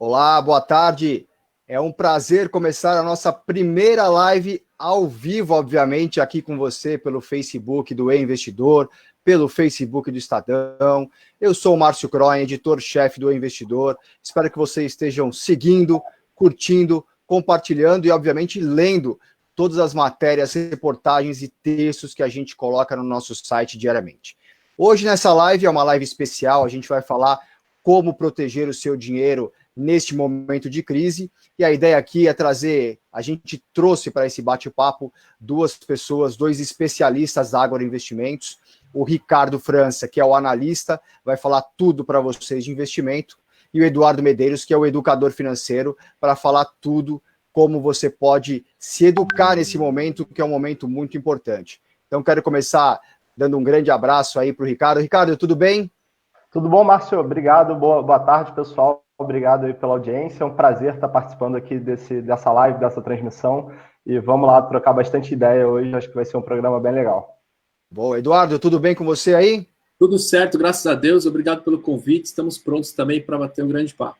Olá, boa tarde. É um prazer começar a nossa primeira live ao vivo, obviamente, aqui com você pelo Facebook do E-Investidor, pelo Facebook do Estadão. Eu sou o Márcio Croin, editor-chefe do E-Investidor. Espero que vocês estejam seguindo, curtindo, compartilhando e, obviamente, lendo todas as matérias, reportagens e textos que a gente coloca no nosso site diariamente. Hoje, nessa live, é uma live especial, a gente vai falar como proteger o seu dinheiro neste momento de crise, e a ideia aqui é trazer, a gente trouxe para esse bate-papo duas pessoas, dois especialistas da agroinvestimentos, o Ricardo França, que é o analista, vai falar tudo para vocês de investimento, e o Eduardo Medeiros, que é o educador financeiro, para falar tudo como você pode se educar nesse momento, que é um momento muito importante. Então, quero começar dando um grande abraço aí para o Ricardo. Ricardo, tudo bem? Tudo bom, Márcio? Obrigado. Boa tarde, pessoal. Obrigado aí pela audiência. É um prazer estar participando aqui dessa live, dessa transmissão. E vamos lá trocar bastante ideia hoje. Acho que vai ser um programa bem legal. Bom, Eduardo, tudo bem com você aí? Tudo certo, graças a Deus. Obrigado pelo convite. Estamos prontos também para bater um grande papo.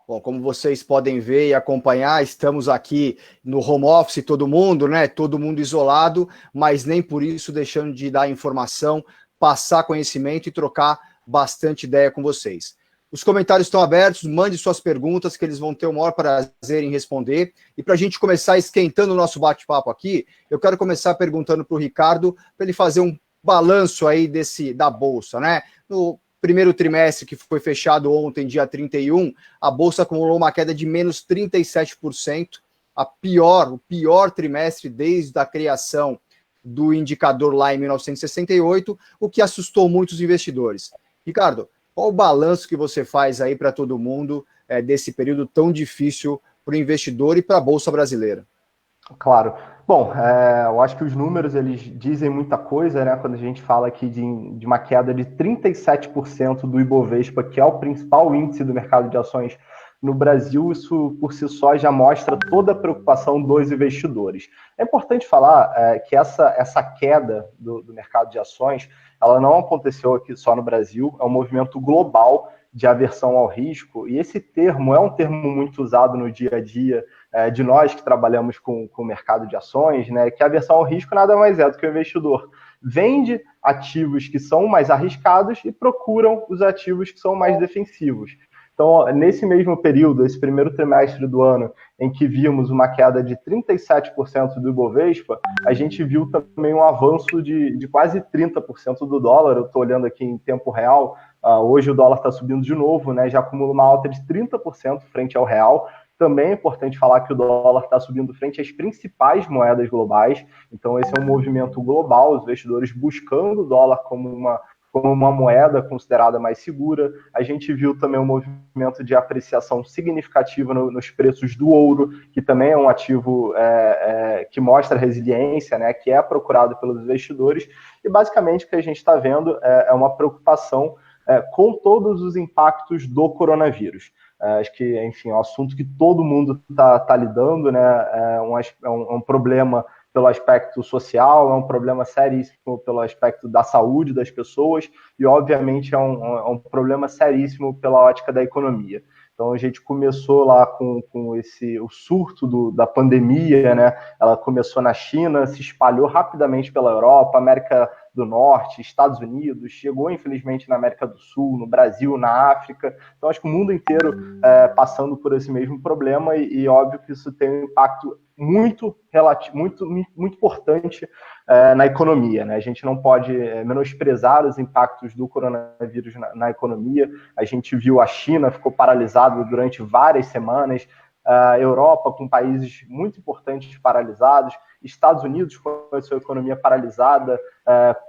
Bom, como vocês podem ver e acompanhar, estamos aqui no home office, todo mundo, né? Todo mundo isolado, mas nem por isso deixando de dar informação, passar conhecimento e trocar bastante ideia com vocês. Os comentários estão abertos, mande suas perguntas que eles vão ter o maior prazer em responder. E para a gente começar esquentando o nosso bate-papo aqui, eu quero começar perguntando para o Ricardo, para ele fazer um balanço aí da Bolsa, né? No primeiro trimestre, que foi fechado ontem, dia 31, a Bolsa acumulou uma queda de menos 37%, o pior trimestre desde a criação do indicador lá em 1968, o que assustou muitos investidores. Ricardo, qual o balanço que você faz aí para todo mundo desse período tão difícil para o investidor e para a Bolsa brasileira? Claro. Bom, eu acho que os números eles dizem muita coisa, né? Quando a gente fala aqui de uma queda de 37% do Ibovespa, que é o principal índice do mercado de ações no Brasil, isso por si só já mostra toda a preocupação dos investidores. É importante falar que essa queda do mercado de ações, ela não aconteceu aqui só no Brasil, é um movimento global de aversão ao risco, e esse termo é um termo muito usado no dia a dia de nós que trabalhamos com o mercado de ações, né, que a aversão ao risco nada mais é do que o investidor vende ativos que são mais arriscados e procuram os ativos que são mais defensivos. Então, nesse mesmo período, esse primeiro trimestre do ano, em que vimos uma queda de 37% do Ibovespa, a gente viu também um avanço de quase 30% do dólar. Eu estou olhando aqui em tempo real, hoje o dólar está subindo de novo, né, já acumula uma alta de 30% frente ao real. Também é importante falar que o dólar está subindo frente às principais moedas globais, então esse é um movimento global, os investidores buscando o dólar como uma moeda considerada mais segura. A gente viu também um movimento de apreciação significativa nos preços do ouro, que também é um ativo que mostra resiliência, né, que é procurado pelos investidores, e basicamente o que a gente está vendo é uma preocupação com todos os impactos do coronavírus. Acho que, enfim, é um assunto que todo mundo está lidando, né? É um problema pelo aspecto social, é um problema seríssimo pelo aspecto da saúde das pessoas e, obviamente, é um problema seríssimo pela ótica da economia. Então, a gente começou lá com o surto da pandemia, né? Ela começou na China, se espalhou rapidamente pela Europa, América do Norte, Estados Unidos, chegou, infelizmente, na América do Sul, no Brasil, na África. Então, acho que o mundo inteiro passando por esse mesmo problema e óbvio que isso tem um impacto muito importante na economia, né? A gente não pode menosprezar os impactos do coronavírus na economia. A gente viu a China ficou paralisada durante várias semanas, a Europa com países muito importantes paralisados, Estados Unidos com a sua economia paralisada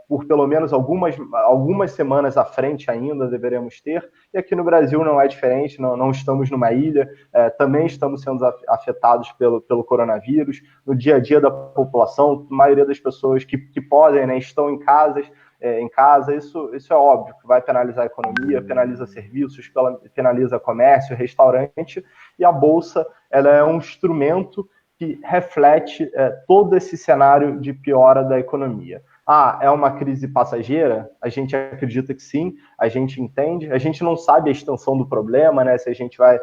por pelo menos algumas semanas à frente ainda deveremos ter, e aqui no Brasil não é diferente, não estamos numa ilha, também estamos sendo afetados pelo coronavírus, no dia a dia da população, a maioria das pessoas que podem, né, estão em casa, isso é óbvio, que vai penalizar a economia, penaliza serviços, penaliza comércio, restaurante, e a Bolsa ela é um instrumento que reflete todo esse cenário de piora da economia. É uma crise passageira? A gente acredita que sim, a gente entende, a gente não sabe a extensão do problema, né? Se a gente vai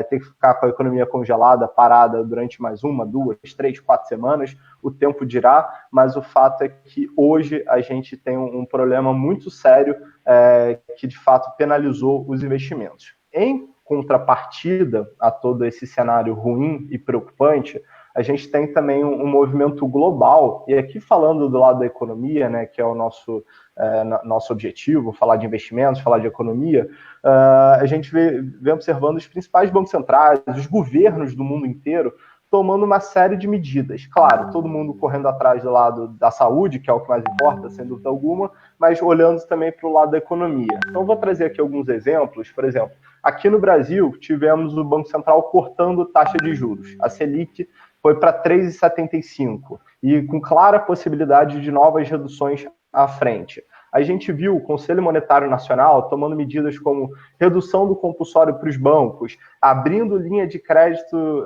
ter que ficar com a economia congelada, parada durante mais 1, 2, 3, 4 semanas, o tempo dirá, mas o fato é que hoje a gente tem um problema muito sério que de fato penalizou os investimentos. Em contrapartida a todo esse cenário ruim e preocupante, a gente tem também um movimento global, e aqui falando do lado da economia, né, que é o nosso objetivo, falar de investimentos, falar de economia, a gente vem observando os principais bancos centrais, os governos do mundo inteiro, tomando uma série de medidas. Claro, todo mundo correndo atrás do lado da saúde, que é o que mais importa, sem dúvida alguma, mas olhando também para o lado da economia. Então, vou trazer aqui alguns exemplos. Por exemplo, aqui no Brasil, tivemos o Banco Central cortando taxa de juros. A Selic foi para 3,75 e com clara possibilidade de novas reduções à frente. A gente viu o Conselho Monetário Nacional tomando medidas como redução do compulsório para os bancos, abrindo linha de crédito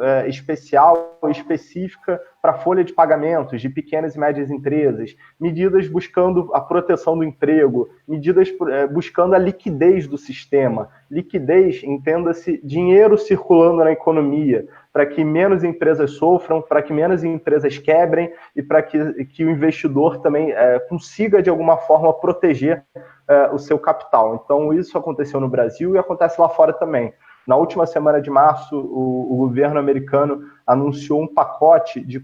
específica para a folha de pagamentos de pequenas e médias empresas, medidas buscando a proteção do emprego, medidas buscando a liquidez do sistema. Liquidez, entenda-se, dinheiro circulando na economia, para que menos empresas sofram, para que menos empresas quebrem e para que o investidor também consiga, de alguma forma, proteger o seu capital. Então, isso aconteceu no Brasil e acontece lá fora também. Na última semana de março, o governo americano anunciou um pacote de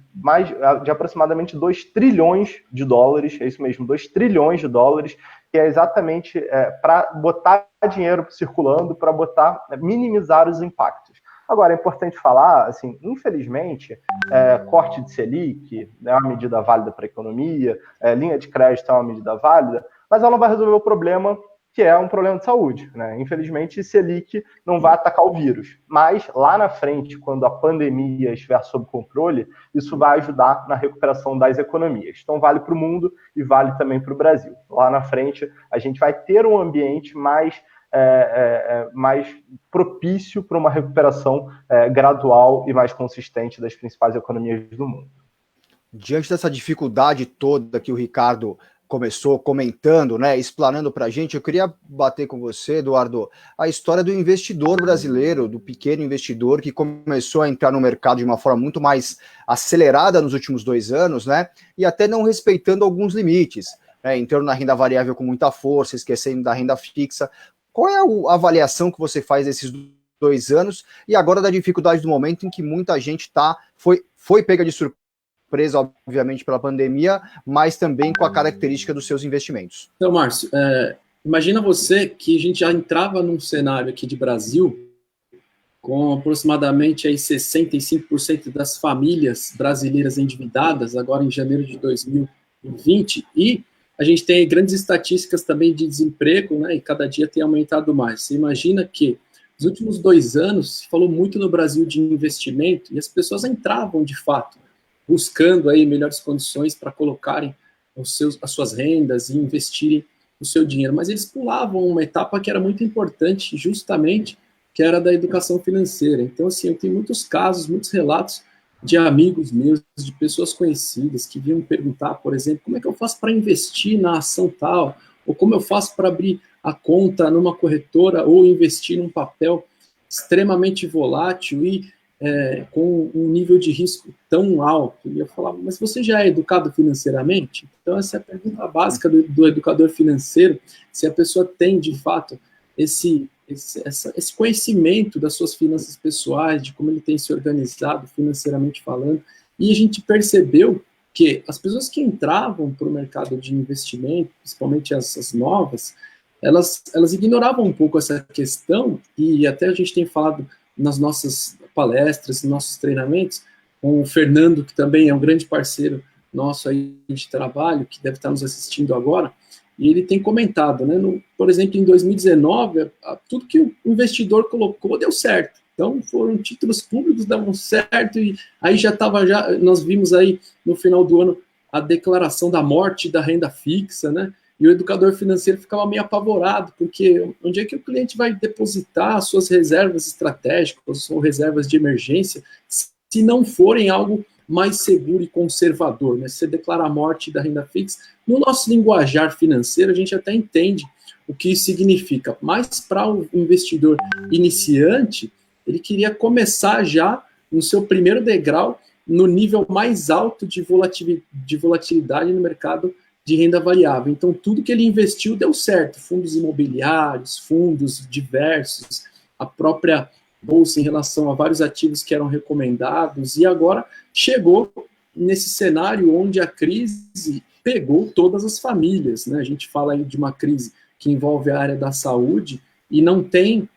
aproximadamente 2 trilhões de dólares, é isso mesmo, 2 trilhões de dólares, que é exatamente para botar dinheiro circulando, para minimizar os impactos. Agora, é importante falar, assim, infelizmente, corte de Selic é uma medida válida para a economia, linha de crédito é uma medida válida, mas ela não vai resolver o problema, que é um problema de saúde, né? Infelizmente, Selic não vai atacar o vírus, mas lá na frente, quando a pandemia estiver sob controle, isso vai ajudar na recuperação das economias. Então, vale para o mundo e vale também para o Brasil. Lá na frente, a gente vai ter um ambiente mais propício para uma recuperação gradual e mais consistente das principais economias do mundo. Diante dessa dificuldade toda que o Ricardo começou comentando, né, explanando para a gente, eu queria bater com você, Eduardo, a história do investidor brasileiro, do pequeno investidor que começou a entrar no mercado de uma forma muito mais acelerada nos últimos 2 anos, né, e até não respeitando alguns limites, né, entrando na renda variável com muita força, esquecendo da renda fixa. Qual é a avaliação que você faz desses 2 anos e agora da dificuldade do momento em que muita gente foi pega de surpresa, obviamente, pela pandemia, mas também com a característica dos seus investimentos? Então, Márcio, imagina você que a gente já entrava num cenário aqui de Brasil com aproximadamente aí 65% das famílias brasileiras endividadas, agora em janeiro de 2020, e a gente tem grandes estatísticas também de desemprego, né, e cada dia tem aumentado mais. Você imagina que nos últimos 2 anos se falou muito no Brasil de investimento e as pessoas entravam, de fato, buscando aí melhores condições para colocarem as suas rendas e investirem o seu dinheiro. Mas eles pulavam uma etapa que era muito importante, justamente, que era da educação financeira. Então, assim, eu tenho muitos casos, muitos relatos de amigos meus, de pessoas conhecidas que vinham me perguntar, por exemplo, como é que eu faço para investir na ação tal, ou como eu faço para abrir a conta numa corretora ou investir num papel extremamente volátil e com um nível de risco tão alto. E eu falava, mas você já é educado financeiramente? Então essa é a pergunta básica do educador financeiro, se a pessoa tem, de fato, esse conhecimento das suas finanças pessoais, de como ele tem se organizado financeiramente falando, e a gente percebeu que as pessoas que entravam para o mercado de investimento, principalmente essas novas, elas ignoravam um pouco essa questão, e até a gente tem falado nas nossas palestras, nos nossos treinamentos, com o Fernando, que também é um grande parceiro nosso aí de trabalho, que deve estar nos assistindo agora, e ele tem comentado, né, por exemplo, em 2019, tudo que o investidor colocou deu certo. Então, foram títulos públicos, davam certo, e aí nós vimos aí, no final do ano, a declaração da morte da renda fixa, né, e o educador financeiro ficava meio apavorado, porque onde é que o cliente vai depositar as suas reservas estratégicas ou reservas de emergência, se não forem algo mais seguro e conservador, né? Você declara a morte da renda fixa. No nosso linguajar financeiro, a gente até entende o que isso significa, mas para o investidor iniciante, ele queria começar já no seu primeiro degrau, no nível mais alto de volatilidade no mercado de renda variável. Então, tudo que ele investiu deu certo. Fundos imobiliários, fundos diversos, a própria bolsa em relação a vários ativos que eram recomendados, e agora chegou nesse cenário onde a crise pegou todas as famílias, né? A gente fala aí de uma crise que envolve a área da saúde e não tem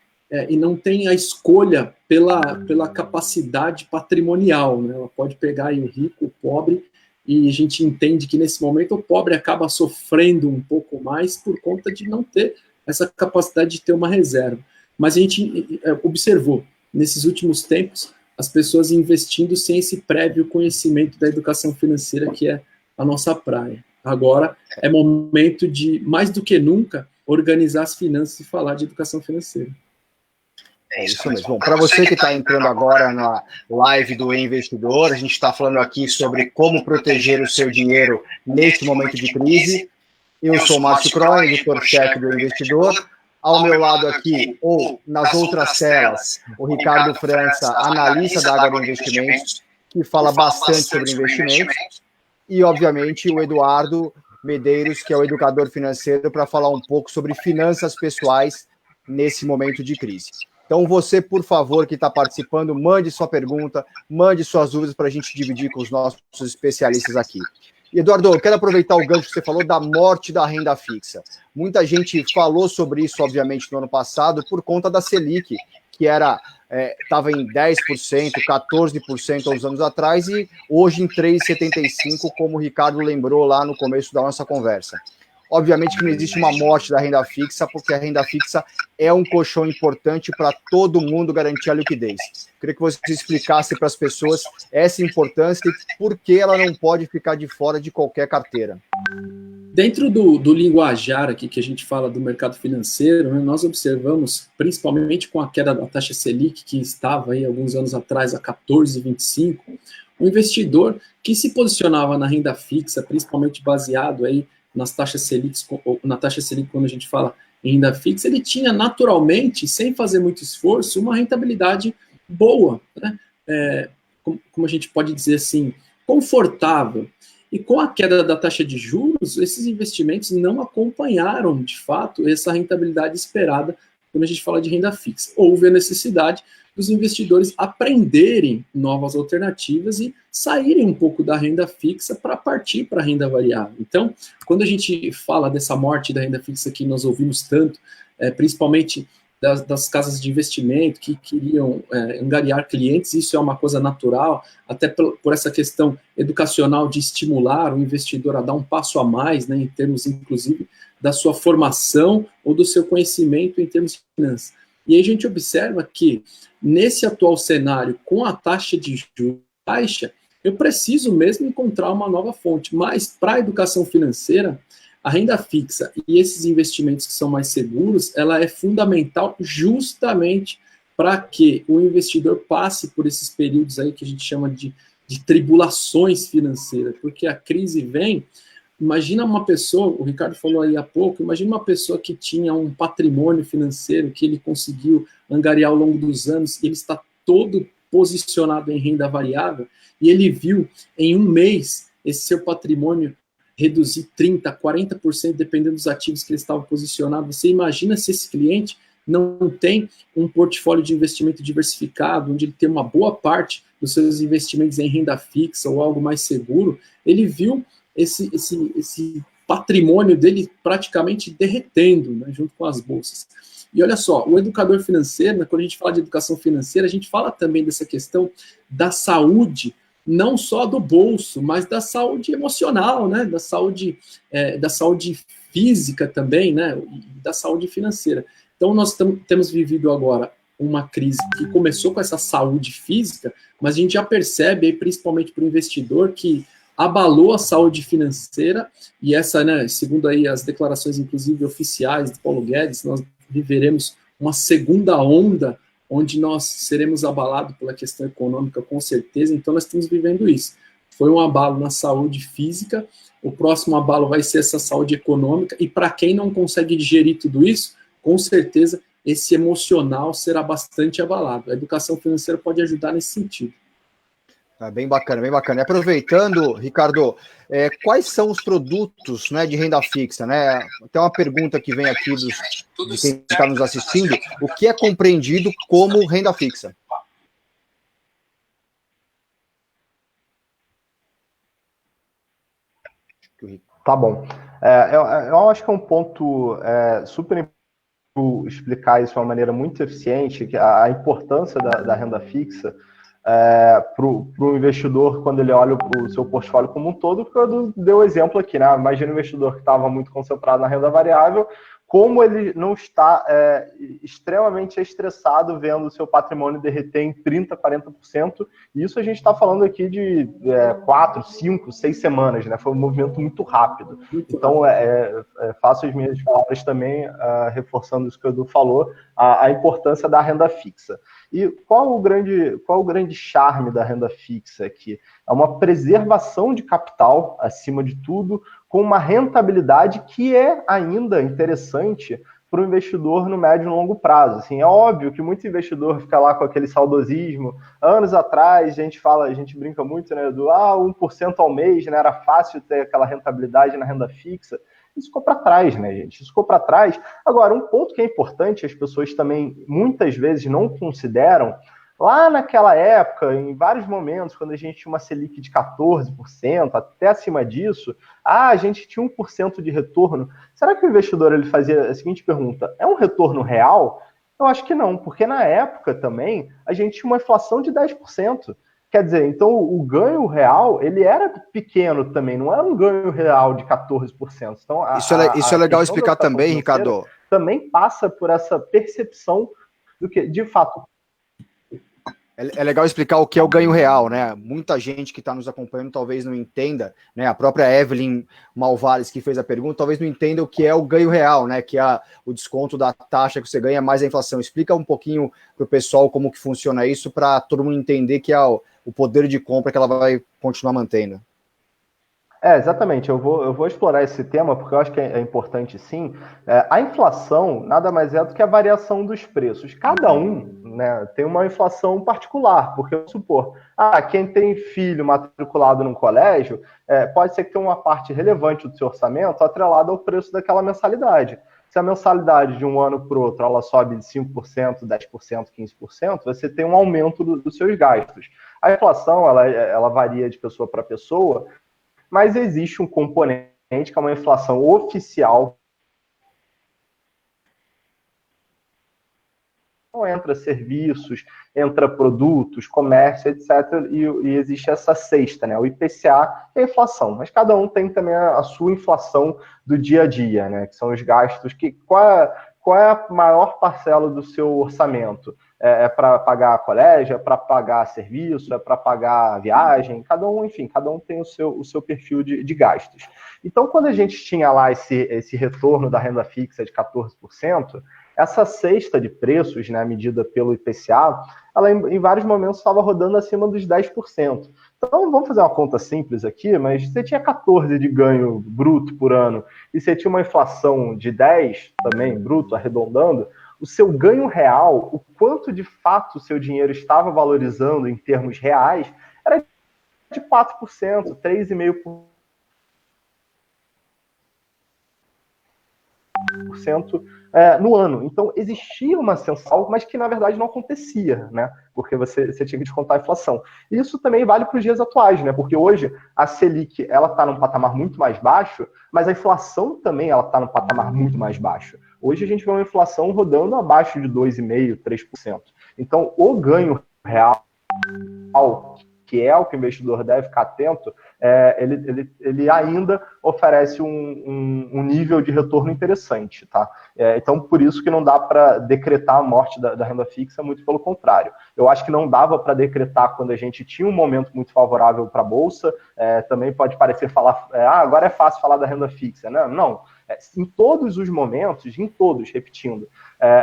a escolha pela capacidade patrimonial, né? Ela pode pegar aí o rico, o pobre, e a gente entende que nesse momento o pobre acaba sofrendo um pouco mais por conta de não ter essa capacidade de ter uma reserva. Mas a gente observou, nesses últimos tempos, as pessoas investindo sem esse prévio conhecimento da educação financeira, que é a nossa praia. Agora é momento de, mais do que nunca, organizar as finanças e falar de educação financeira. É isso mesmo. Bom, para você que está entrando agora na live do Investidor, a gente está falando aqui sobre como proteger o seu dinheiro neste momento de crise. Eu sou o Márcio Croin, editor-chefe do Investidor. Ao meu lado aqui, ou nas outras celas, o Ricardo França, analista da Ágora Investimentos, que fala bastante sobre investimentos. E, obviamente, o Eduardo Medeiros, que é o educador financeiro, para falar um pouco sobre finanças pessoais nesse momento de crise. Então, você, por favor, que está participando, mande sua pergunta, mande suas dúvidas para a gente dividir com os nossos especialistas aqui. E, Eduardo, eu quero aproveitar o gancho que você falou da morte da renda fixa. Muita gente falou sobre isso, obviamente, no ano passado, por conta da Selic, que estava em 10%, 14% há uns anos atrás, e hoje em 3,75%, como o Ricardo lembrou lá no começo da nossa conversa. Obviamente que não existe uma morte da renda fixa, porque a renda fixa é um colchão importante para todo mundo garantir a liquidez. Queria que você explicasse para as pessoas essa importância e por que ela não pode ficar de fora de qualquer carteira. Dentro do linguajar aqui que a gente fala do mercado financeiro, né, nós observamos, principalmente com a queda da taxa Selic, que estava aí alguns anos atrás a 14,25%, um investidor que se posicionava na renda fixa, principalmente baseado aí nas taxas Selic, na taxa Selic, quando a gente fala em renda fixa, ele tinha naturalmente, sem fazer muito esforço, uma rentabilidade boa, né? Como a gente pode dizer assim, confortável. E com a queda da taxa de juros, esses investimentos não acompanharam, de fato, essa rentabilidade esperada quando a gente fala de renda fixa. Houve a necessidade dos investidores aprenderem novas alternativas e saírem um pouco da renda fixa para partir para a renda variável. Então, quando a gente fala dessa morte da renda fixa que nós ouvimos tanto, principalmente das casas de investimento que queriam angariar clientes, isso é uma coisa natural, até por essa questão educacional de estimular o investidor a dar um passo a mais, né, em termos, inclusive, da sua formação ou do seu conhecimento em termos de finanças. E aí a gente observa que, nesse atual cenário, com a taxa de juros baixa, eu preciso mesmo encontrar uma nova fonte. Mas, para a educação financeira, a renda fixa e esses investimentos que são mais seguros, ela é fundamental justamente para que o investidor passe por esses períodos aí que a gente chama de tribulações financeiras, porque a crise vem. Imagina uma pessoa, o Ricardo falou aí há pouco, imagina uma pessoa que tinha um patrimônio financeiro que ele conseguiu angariar ao longo dos anos, e ele está todo posicionado em renda variável, e ele viu em um mês esse seu patrimônio reduzir 30%, 40%, dependendo dos ativos que ele estava posicionado. Você imagina se esse cliente não tem um portfólio de investimento diversificado, onde ele tem uma boa parte dos seus investimentos em renda fixa ou algo mais seguro, ele viu esse patrimônio dele praticamente derretendo, né, junto com as bolsas. E olha só, o educador financeiro, né, quando a gente fala de educação financeira, a gente fala também dessa questão da saúde, não só do bolso, mas da saúde emocional, né, da saúde física também, né, da saúde financeira. Então, nós temos vivido agora uma crise que começou com essa saúde física, mas a gente já percebe, principalmente para o investidor, que abalou a saúde financeira, e essa, né, segundo aí as declarações, inclusive, oficiais de Paulo Guedes, nós viveremos uma segunda onda onde nós seremos abalados pela questão econômica, com certeza, então nós estamos vivendo isso. Foi um abalo na saúde física, o próximo abalo vai ser essa saúde econômica, e para quem não consegue digerir tudo isso, com certeza esse emocional será bastante abalado. A educação financeira pode ajudar nesse sentido. Bem bacana, bem bacana. E aproveitando, Ricardo, quais são os produtos, né, de renda fixa? Né? Tem uma pergunta que vem aqui de quem está nos assistindo. O que é compreendido como renda fixa? Tá bom. Eu acho que é um ponto super importante explicar isso de uma maneira muito eficiente, que a importância da renda fixa para o investidor quando ele olha o seu portfólio como um todo, porque eu dei o exemplo aqui, né? Imagina um investidor que estava muito concentrado na renda variável, como ele não está extremamente estressado vendo o seu patrimônio derreter em 30%, 40%, e isso a gente está falando aqui de 4, 5, 6 semanas, né? Foi um movimento muito rápido. Então, faço as minhas palavras também, reforçando isso que o Edu falou, a importância da renda fixa. E qual o grande charme da renda fixa aqui? É uma preservação de capital, acima de tudo, com uma rentabilidade que é ainda interessante para o investidor no médio e longo prazo. Assim, é óbvio que muito investidor fica lá com aquele saudosismo. Anos atrás, a gente brinca muito, né, do 1% ao mês, né, era fácil ter aquela rentabilidade na renda fixa. Isso ficou para trás, né, gente? Isso ficou para trás. Agora, um ponto que é importante, as pessoas também muitas vezes não consideram, lá naquela época, em vários momentos, quando a gente tinha uma Selic de 14%, até acima disso, a gente tinha 1% de retorno. Será que o investidor ele fazia a seguinte pergunta: é um retorno real? Eu acho que não, porque na época também a gente tinha uma inflação de 10%. Quer dizer, então o ganho real, ele era pequeno também, não era um ganho real de 14%. Então, isso é legal explicar também, Ricardo. Também passa por essa percepção do que, de fato... É legal explicar o que é o ganho real, né? Muita gente que está nos acompanhando talvez não entenda, né? A própria Evelyn Malvares, que fez a pergunta, talvez não entenda o que é o ganho real, né? Que é o desconto da taxa que você ganha mais a inflação. Explica um pouquinho para o pessoal como que funciona isso, para todo mundo entender que é o poder de compra que ela vai continuar mantendo. Exatamente. Eu vou explorar esse tema porque eu acho que é importante, sim. A inflação nada mais é do que a variação dos preços. Cada um, né, tem uma inflação particular, porque, vamos supor, quem tem filho matriculado num colégio, pode ser que tenha uma parte relevante do seu orçamento atrelada ao preço daquela mensalidade. Se a mensalidade de um ano para o outro ela sobe de 5%, 10%, 15%, você tem um aumento dos seus gastos. A inflação ela varia de pessoa para pessoa, mas existe um componente que é uma inflação oficial. Então, entra serviços, entra produtos, comércio, etc. E existe essa cesta, né? O IPCA é a inflação, mas cada um tem também a sua inflação do dia a dia, né? Que são os gastos. Qual é a maior parcela do seu orçamento? É para pagar colégio, é para pagar serviço, é para pagar viagem, cada um tem o seu perfil de gastos. Então, quando a gente tinha lá esse retorno da renda fixa de 14%, essa cesta de preços, né, medida pelo IPCA, ela em vários momentos estava rodando acima dos 10%. Então, vamos fazer uma conta simples aqui, mas você tinha 14 de ganho bruto por ano e você tinha uma inflação de 10 também, bruto, arredondando, o seu ganho real, o quanto de fato o seu dinheiro estava valorizando em termos reais, era de 4%, 3,5%. No ano. Então, existia uma sensação, mas que na verdade não acontecia, né? Porque você tinha que descontar a inflação. Isso também vale para os dias atuais, né? Porque hoje a Selic ela está num patamar muito mais baixo, mas a inflação também ela está num patamar muito mais baixo. Hoje a gente vê uma inflação rodando abaixo de 2,5%, 3%. Então, o ganho real, que é o que o investidor deve ficar atento, ele ainda oferece um nível de retorno interessante, tá? Então, por isso que não dá para decretar a morte da renda fixa, muito pelo contrário. Eu acho que não dava para decretar quando a gente tinha um momento muito favorável para a Bolsa. Também pode parecer falar, agora é fácil falar da renda fixa, né? Não. Em todos os momentos, repetindo,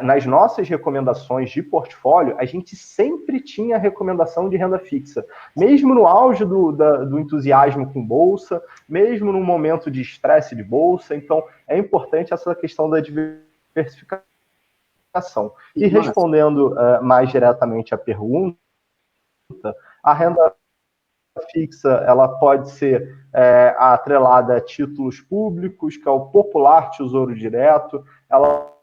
nas nossas recomendações de portfólio, a gente sempre tinha recomendação de renda fixa, mesmo no auge do entusiasmo com bolsa, mesmo no momento de estresse de bolsa. Então, é importante essa questão da diversificação. E respondendo mais diretamente à pergunta, a renda fixa ela pode ser atrelada a títulos públicos, que é o popular Tesouro Direto. Ela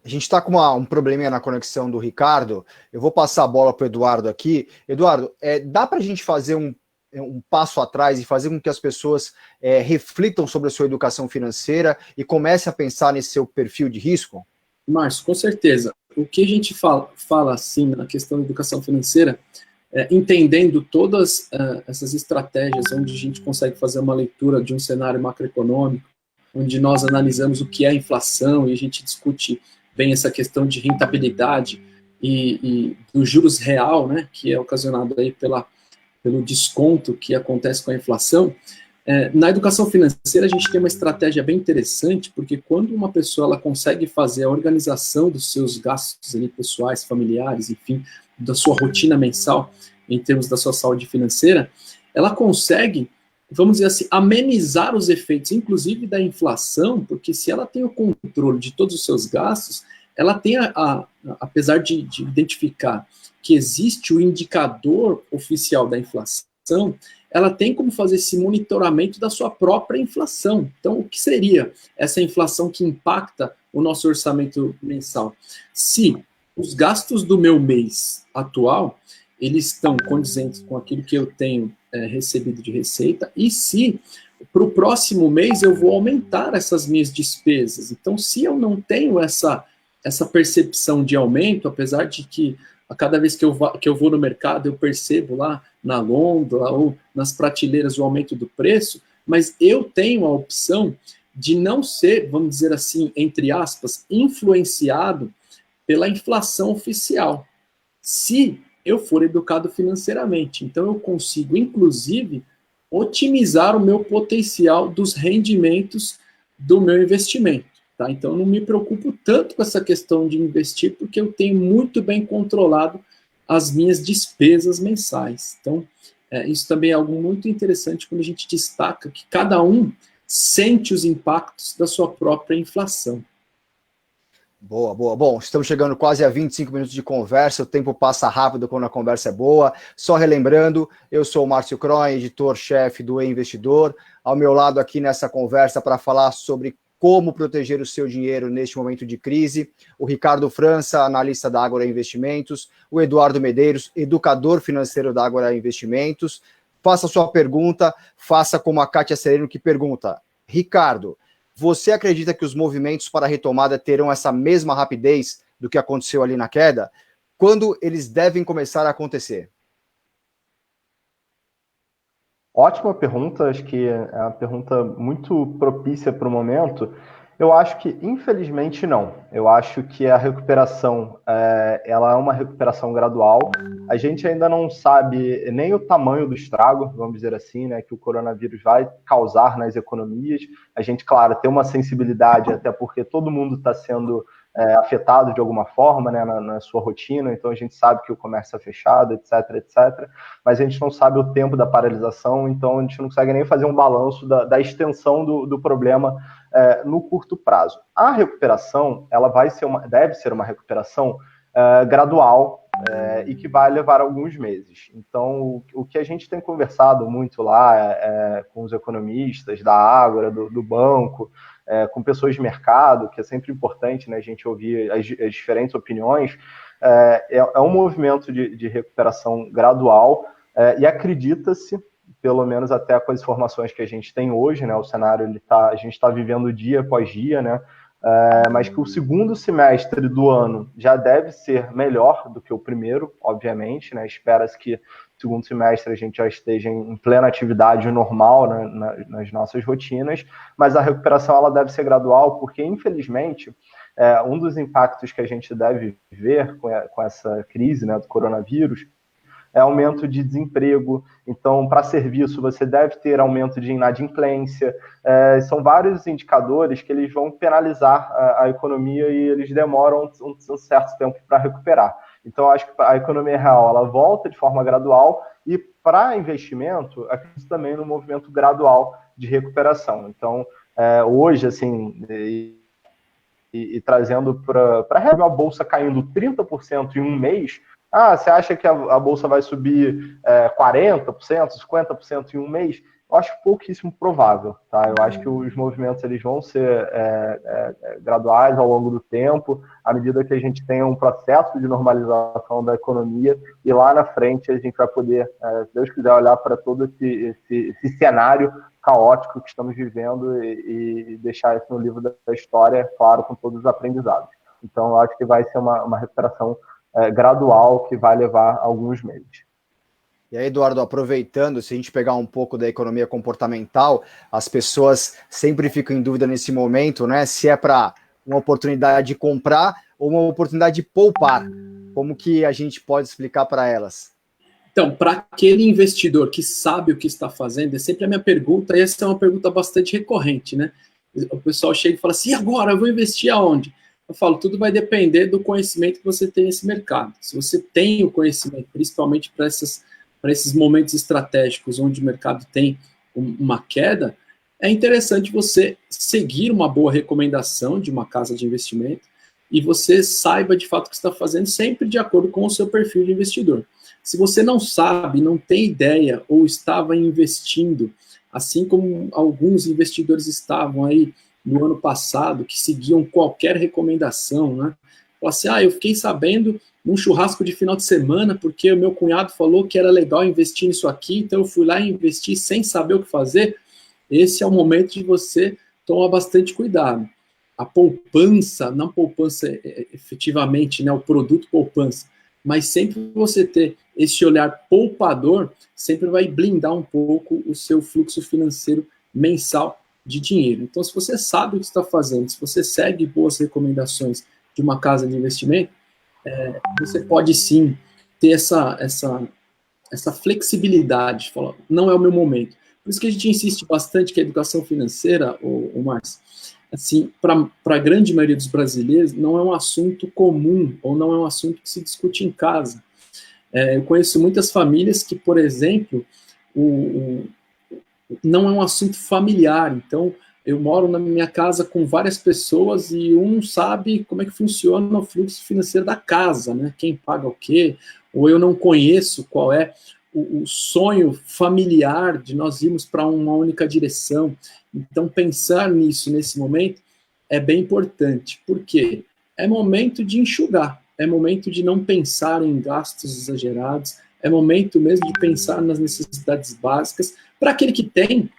A gente está com um probleminha na conexão do Ricardo. Eu vou passar a bola para o Eduardo aqui. Eduardo, dá para a gente fazer um passo atrás e fazer com que as pessoas reflitam sobre a sua educação financeira e comecem a pensar nesse seu perfil de risco? Márcio, com certeza. O que a gente fala assim, na questão da educação financeira, entendendo todas essas estratégias onde a gente consegue fazer uma leitura de um cenário macroeconômico, onde nós analisamos o que é inflação e a gente discute bem essa questão de rentabilidade e do juros real, né, que é ocasionado aí pelo desconto que acontece com a inflação. Na educação financeira, a gente tem uma estratégia bem interessante, porque quando uma pessoa ela consegue fazer a organização dos seus gastos ali, pessoais, familiares, enfim, da sua rotina mensal, em termos da sua saúde financeira, ela consegue, vamos dizer assim, amenizar os efeitos, inclusive da inflação, porque se ela tem o controle de todos os seus gastos, ela tem, apesar de identificar que existe o indicador oficial da inflação, ela tem como fazer esse monitoramento da sua própria inflação. Então, o que seria essa inflação que impacta o nosso orçamento mensal? Se os gastos do meu mês atual, eles estão condizentes com aquilo que eu tenho recebido de receita, e se para o próximo mês eu vou aumentar essas minhas despesas. Então, se eu não tenho essa percepção de aumento, apesar de que a cada vez que eu vou no mercado, eu percebo lá na gôndola ou nas prateleiras o aumento do preço, mas eu tenho a opção de não ser, vamos dizer assim, entre aspas, influenciado pela inflação oficial, se eu for educado financeiramente. Então, eu consigo, inclusive, otimizar o meu potencial dos rendimentos do meu investimento. Tá? Então, eu não me preocupo tanto com essa questão de investir, porque eu tenho muito bem controlado as minhas despesas mensais. Então, isso também é algo muito interessante quando a gente destaca que cada um sente os impactos da sua própria inflação. Boa, boa. Bom, estamos chegando quase a 25 minutos de conversa, o tempo passa rápido quando a conversa é boa. Só relembrando, eu sou o Márcio Croin, editor-chefe do E-Investidor, ao meu lado aqui nessa conversa para falar sobre como proteger o seu dinheiro neste momento de crise, o Ricardo França, analista da Ágora Investimentos, o Eduardo Medeiros, educador financeiro da Ágora Investimentos. Faça sua pergunta, faça como a Kátia Sereno que pergunta: Ricardo, você acredita que os movimentos para a retomada terão essa mesma rapidez do que aconteceu ali na queda? Quando eles devem começar a acontecer? Ótima pergunta, acho que é uma pergunta muito propícia para o momento. Eu acho que, infelizmente, não. Eu acho que a recuperação ela é uma recuperação gradual. A gente ainda não sabe nem o tamanho do estrago, vamos dizer assim, né, que o coronavírus vai causar nas economias. A gente, claro, tem uma sensibilidade, até porque todo mundo está sendo afetado de alguma forma, né, na sua rotina, então a gente sabe que o comércio é fechado, etc, etc, mas a gente não sabe o tempo da paralisação, então a gente não consegue nem fazer um balanço da extensão do problema no curto prazo. A recuperação, ela deve ser uma recuperação gradual e que vai levar alguns meses. Então, o que a gente tem conversado muito lá com os economistas da Ágora, do banco, com pessoas de mercado, que é sempre importante, né, a gente ouvir as diferentes opiniões, é um movimento de recuperação gradual e acredita-se, pelo menos até com as informações que a gente tem hoje, né, o cenário a gente está vivendo dia após dia, né, mas que o segundo semestre do ano já deve ser melhor do que o primeiro, obviamente, né, espera-se que segundo semestre a gente já esteja em plena atividade normal, né, nas nossas rotinas, mas a recuperação ela deve ser gradual, porque infelizmente um dos impactos que a gente deve ver com essa crise, né, do coronavírus é aumento de desemprego. Então, para serviço, você deve ter aumento de inadimplência. São vários indicadores que eles vão penalizar a economia e eles demoram um certo tempo para recuperar. Então, acho que a economia real ela volta de forma gradual e, para investimento, acredito também no movimento gradual de recuperação. Então, hoje, assim, e trazendo para a Bolsa caindo 30% em um mês, você acha que a Bolsa vai subir 40%, 50% em um mês? Eu acho pouquíssimo provável, tá? Eu acho que os movimentos eles vão ser graduais ao longo do tempo, à medida que a gente tenha um processo de normalização da economia, e lá na frente a gente vai poder, se Deus quiser, olhar para todo esse cenário caótico que estamos vivendo e deixar isso no livro da história, claro, com todos os aprendizados. Então, eu acho que vai ser uma recuperação gradual que vai levar alguns meses. E aí, Eduardo, aproveitando, se a gente pegar um pouco da economia comportamental, as pessoas sempre ficam em dúvida nesse momento, né? Se é para uma oportunidade de comprar ou uma oportunidade de poupar. Como que a gente pode explicar para elas? Então, para aquele investidor que sabe o que está fazendo, é sempre a minha pergunta, e essa é uma pergunta bastante recorrente, né? O pessoal chega e fala assim, e agora, eu vou investir aonde? Eu falo, tudo vai depender do conhecimento que você tem nesse mercado. Se você tem o conhecimento, principalmente para esses momentos estratégicos onde o mercado tem uma queda, é interessante você seguir uma boa recomendação de uma casa de investimento e você saiba de fato o que está fazendo, sempre de acordo com o seu perfil de investidor. Se você não sabe, não tem ideia ou estava investindo, assim como alguns investidores estavam aí no ano passado, que seguiam qualquer recomendação, né? Fala assim, eu fiquei sabendo num churrasco de final de semana, porque o meu cunhado falou que era legal investir nisso aqui, então eu fui lá e investi sem saber o que fazer. Esse é o momento de você tomar bastante cuidado. A poupança, não poupança efetivamente, né, o produto poupança, mas sempre você ter esse olhar poupador, sempre vai blindar um pouco o seu fluxo financeiro mensal de dinheiro. Então, se você sabe o que está fazendo, se você segue boas recomendações de uma casa de investimento, você pode sim ter essa flexibilidade, falar, não é o meu momento. Por isso que a gente insiste bastante que a educação financeira, o Márcio, assim, para a grande maioria dos brasileiros, não é um assunto comum, ou não é um assunto que se discute em casa. Eu conheço muitas famílias que, por exemplo, não é um assunto familiar, então eu moro na minha casa com várias pessoas e um sabe como é que funciona o fluxo financeiro da casa, né? Quem paga o quê, ou eu não conheço qual é o sonho familiar de nós irmos para uma única direção. Então, pensar nisso nesse momento é bem importante. Por quê? É momento de enxugar, é momento de não pensar em gastos exagerados, é momento mesmo de pensar nas necessidades básicas. Para aquele que tem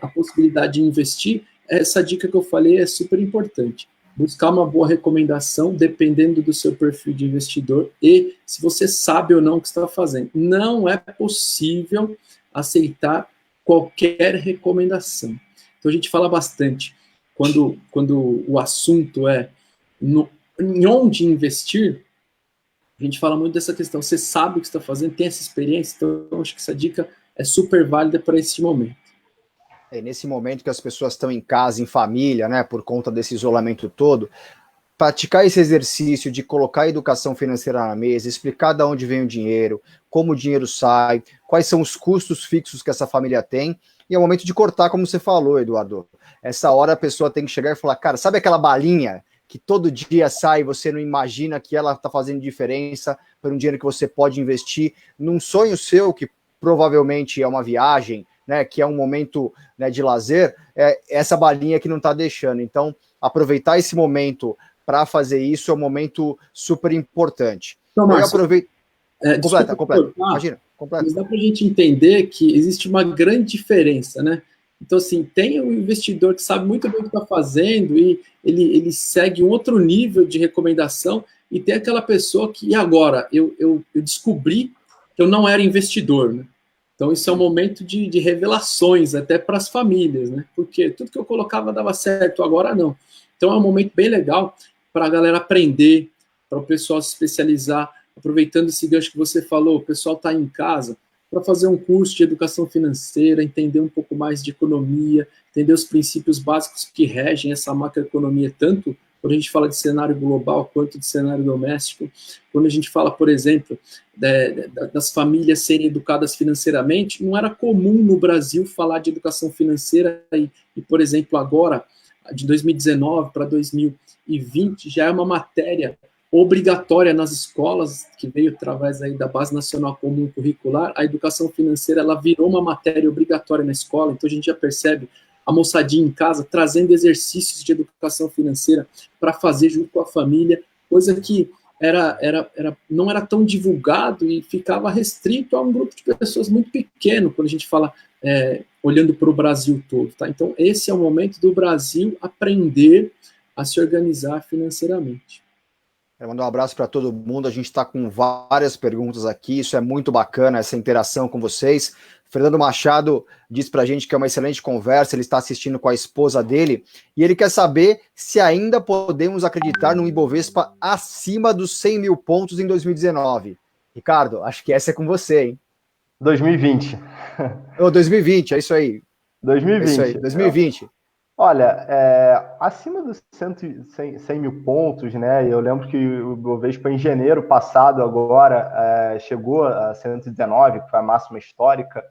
a possibilidade de investir, essa dica que eu falei é super importante. Buscar uma boa recomendação, dependendo do seu perfil de investidor e se você sabe ou não o que está fazendo. Não é possível aceitar qualquer recomendação. Então, a gente fala bastante, quando o assunto é em onde investir, a gente fala muito dessa questão. Você sabe o que está fazendo, tem essa experiência, então acho que essa dica é super válida para esse momento. Nesse momento que as pessoas estão em casa, em família, né, por conta desse isolamento todo, praticar esse exercício de colocar a educação financeira na mesa, explicar de onde vem o dinheiro, como o dinheiro sai, quais são os custos fixos que essa família tem, e é o momento de cortar, como você falou, Eduardo. Essa hora a pessoa tem que chegar e falar, cara, sabe aquela balinha que todo dia sai e você não imagina que ela está fazendo diferença por um dinheiro que você pode investir num sonho seu, que provavelmente é uma viagem, né, que é um momento, né, de lazer, essa balinha que não está deixando. Então, aproveitar esse momento para fazer isso é um momento super importante. Então, Márcio, aproveito... completa. Imagina, completa. Mas dá para a gente entender que existe uma grande diferença, né? Então, assim, tem um investidor que sabe muito bem o que está fazendo e ele segue um outro nível de recomendação e tem aquela pessoa que, e agora, eu descobri que eu não era investidor, né? Então, isso é um momento de revelações, até para as famílias, né? Porque tudo que eu colocava dava certo, agora não. Então, é um momento bem legal para a galera aprender, para o pessoal se especializar, aproveitando esse gancho que você falou, o pessoal está em casa para fazer um curso de educação financeira, entender um pouco mais de economia, entender os princípios básicos que regem essa macroeconomia, tanto quando a gente fala de cenário global quanto de cenário doméstico. Quando a gente fala, por exemplo, das famílias serem educadas financeiramente, não era comum no Brasil falar de educação financeira e por exemplo, agora, de 2019 para 2020, já é uma matéria obrigatória nas escolas, que veio através aí da Base Nacional Comum Curricular. A educação financeira, ela virou uma matéria obrigatória na escola, então a gente já percebe a moçadinha em casa trazendo exercícios de educação financeira para fazer junto com a família, coisa que não era tão divulgado e ficava restrito a um grupo de pessoas muito pequeno, quando a gente fala olhando para o Brasil todo. Tá? Então, esse é o momento do Brasil aprender a se organizar financeiramente. Quero mandar um abraço para todo mundo. A gente está com várias perguntas aqui. Isso é muito bacana, essa interação com vocês. Fernando Machado diz para a gente que é uma excelente conversa. Ele está assistindo com a esposa dele e ele quer saber se ainda podemos acreditar num Ibovespa acima dos 100 mil pontos em 2019. Ricardo, acho que essa é com você, hein? 2020. Oh, 2020, é isso aí. 2020. É isso aí, 2020. Olha, acima dos 100 mil pontos, né? Eu lembro que o Ibovespa em janeiro passado agora chegou a 119, que foi a máxima histórica.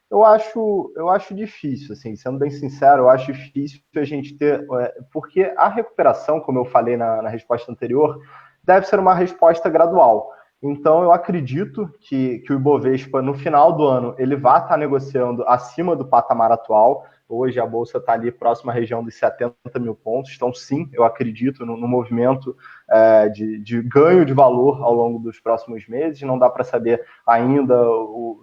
Eu acho difícil, assim, sendo bem sincero, eu acho difícil a gente ter, porque a recuperação, como eu falei na resposta anterior, deve ser uma resposta gradual. Então, eu acredito que o Ibovespa, no final do ano, ele vai estar negociando acima do patamar atual. Hoje a Bolsa está ali próxima à região dos 70 mil pontos. Então, sim, eu acredito no movimento de ganho de valor ao longo dos próximos meses. Não dá para saber ainda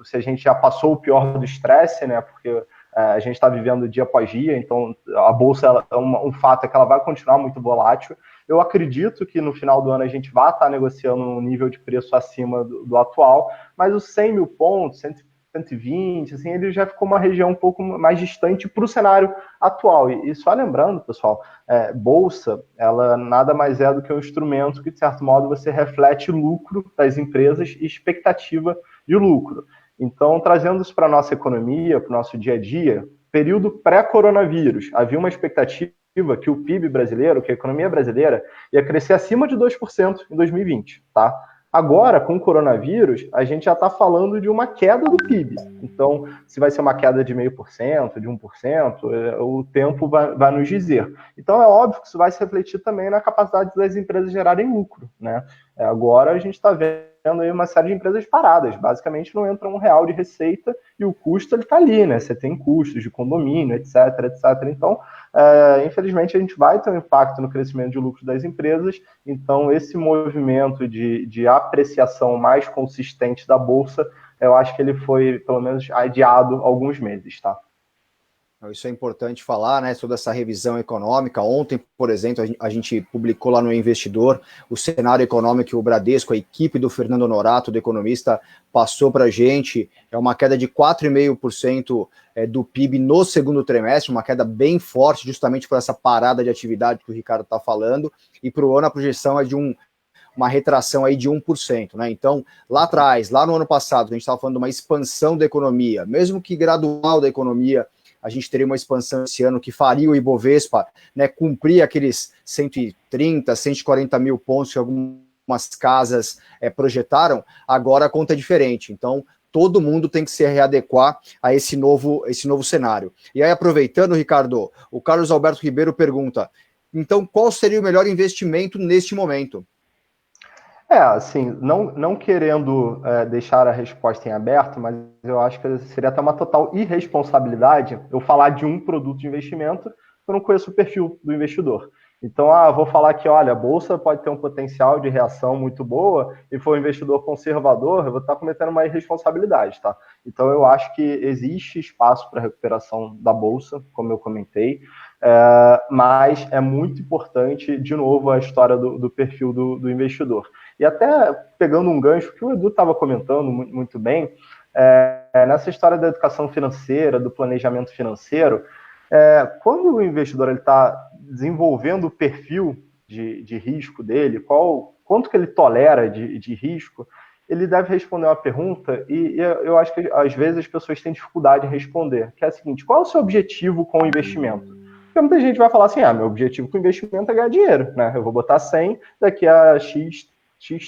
se a gente já passou o pior do estresse, né? Porque a gente está vivendo dia após dia. Então, a Bolsa, um fato é que ela vai continuar muito volátil. Eu acredito que no final do ano a gente vai estar negociando um nível de preço acima do atual, mas os 100 mil pontos, 120, assim, ele já ficou uma região um pouco mais distante para o cenário atual. E só lembrando, pessoal, Bolsa, ela nada mais é do que um instrumento que, de certo modo, você reflete lucro das empresas e expectativa de lucro. Então, trazendo isso para a nossa economia, para o nosso dia a dia, período pré-coronavírus, havia uma expectativa que o PIB brasileiro, que a economia brasileira, ia crescer acima de 2% em 2020, tá? Agora, com o coronavírus, a gente já está falando de uma queda do PIB. Então, se vai ser uma queda de 0,5%, de 1%, o tempo vai nos dizer. Então, é óbvio que isso vai se refletir também na capacidade das empresas gerarem lucro, né? Agora, a gente está vendo aí uma série de empresas paradas. Basicamente, não entra R$1 de receita e o custo está ali, né? Você tem custos de condomínio, etc, etc. Então, infelizmente, a gente vai ter um impacto no crescimento de lucro das empresas. Então, esse movimento de apreciação mais consistente da Bolsa, eu acho que ele foi, pelo menos, adiado alguns meses, tá? Isso é importante falar, né, sobre essa revisão econômica. Ontem, por exemplo, a gente publicou lá no Investidor o cenário econômico que o Bradesco, a equipe do Fernando Honorato, do economista, passou para a gente. É uma queda de 4,5% do PIB no segundo trimestre, uma queda bem forte, justamente por essa parada de atividade que o Ricardo está falando. E para o ano a projeção é de uma retração aí de 1%, né? Então, lá atrás, lá no ano passado, a gente estava falando de uma expansão da economia, mesmo que gradual da economia, a gente teria uma expansão esse ano que faria o Ibovespa, né, cumprir aqueles 130, 140 mil pontos que algumas casas projetaram. Agora a conta é diferente. Então, todo mundo tem que se readequar a esse novo cenário. E aí, aproveitando, Ricardo, o Carlos Alberto Ribeiro pergunta, então, qual seria o melhor investimento neste momento? Assim, não querendo deixar a resposta em aberto, mas eu acho que seria até uma total irresponsabilidade eu falar de um produto de investimento que eu não conheço o perfil do investidor. Então, vou falar que, olha, a Bolsa pode ter um potencial de reação muito boa e for um investidor conservador, eu vou estar cometendo uma irresponsabilidade, tá? Então, eu acho que existe espaço para recuperação da Bolsa, como eu comentei, mas é muito importante, de novo, a história do perfil do investidor. E até pegando um gancho que o Edu estava comentando muito bem, nessa história da educação financeira, do planejamento financeiro, quando o investidor está desenvolvendo o perfil de risco dele, qual quanto que ele tolera de risco, ele deve responder uma pergunta e eu acho que às vezes as pessoas têm dificuldade em responder, que é a seguinte: qual é o seu objetivo com o investimento? Porque muita gente vai falar assim, meu objetivo com o investimento é ganhar dinheiro, né? Eu vou botar 100, daqui a X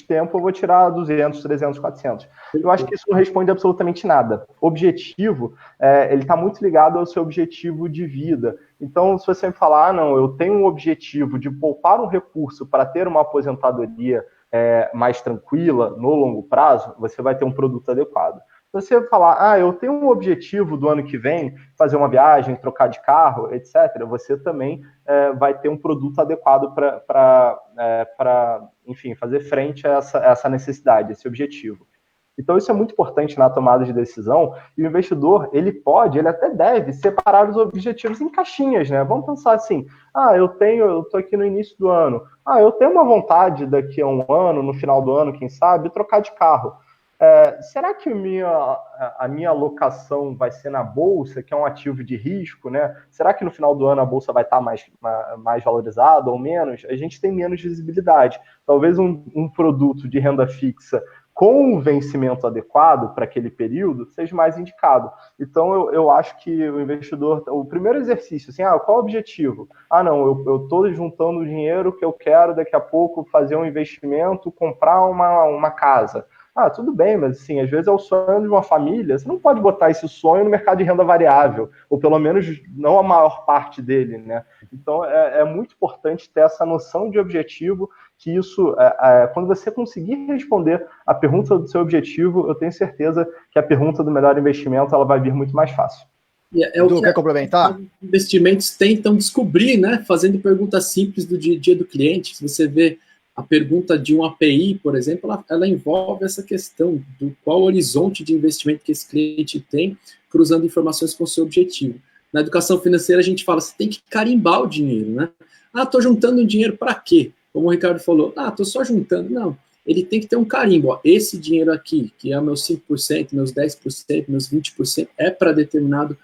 tempo eu vou tirar 200, 300, 400. Eu acho que isso não responde absolutamente nada. Objetivo, ele está muito ligado ao seu objetivo de vida. Então, se você me falar, não, eu tenho um objetivo de poupar um recurso para ter uma aposentadoria mais tranquila, no longo prazo, você vai ter um produto adequado. Se você falar, eu tenho um objetivo do ano que vem, fazer uma viagem, trocar de carro, etc., você também vai ter um produto adequado para, enfim, fazer frente a essa necessidade, esse objetivo. Então, isso é muito importante na tomada de decisão, e o investidor, ele até deve separar os objetivos em caixinhas, né? Vamos pensar assim, eu estou aqui no início do ano, eu tenho uma vontade daqui a um ano, no final do ano, quem sabe, trocar de carro. Será que a minha alocação vai ser na bolsa, que é um ativo de risco, né? Será que no final do ano a bolsa vai estar mais valorizada ou menos? A gente tem menos visibilidade. Talvez um produto de renda fixa com um vencimento adequado para aquele período seja mais indicado. Então, eu acho que o investidor, o primeiro exercício, assim, qual é o objetivo? Eu estou juntando o dinheiro que eu quero daqui a pouco fazer um investimento, comprar uma casa. Tudo bem, mas assim, às vezes é o sonho de uma família, você não pode botar esse sonho no mercado de renda variável, ou pelo menos não a maior parte dele, né? Então, é muito importante ter essa noção de objetivo, que isso, quando você conseguir responder a pergunta do seu objetivo, eu tenho certeza que a pergunta do melhor investimento ela vai vir muito mais fácil. Edu, quer complementar? Os investimentos tentam descobrir, né? Fazendo perguntas simples do dia a dia do cliente. Se você vê a pergunta de um API, por exemplo, ela envolve essa questão do qual horizonte de investimento que esse cliente tem, cruzando informações com o seu objetivo. Na educação financeira, a gente fala, você tem que carimbar o dinheiro, né? Estou juntando dinheiro para quê? Como o Ricardo falou, estou só juntando. Não, ele tem que ter um carimbo. Esse dinheiro aqui, que é meus 5%, meus 10%, meus 20%, é para determinado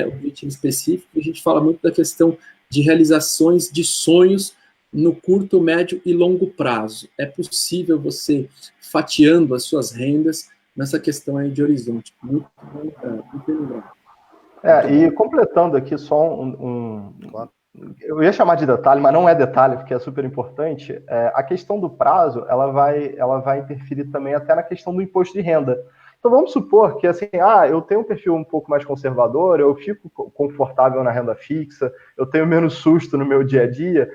objetivo específico. A gente fala muito da questão de realizações de sonhos no curto, médio e longo prazo. É possível você fatiando as suas rendas nessa questão aí de horizonte. Muito lembrado. E completando aqui só eu ia chamar de detalhe, mas não é detalhe, porque é super importante. A questão do prazo, ela vai interferir também até na questão do imposto de renda. Então vamos supor que assim, eu tenho um perfil um pouco mais conservador, eu fico confortável na renda fixa, eu tenho menos susto no meu dia a dia.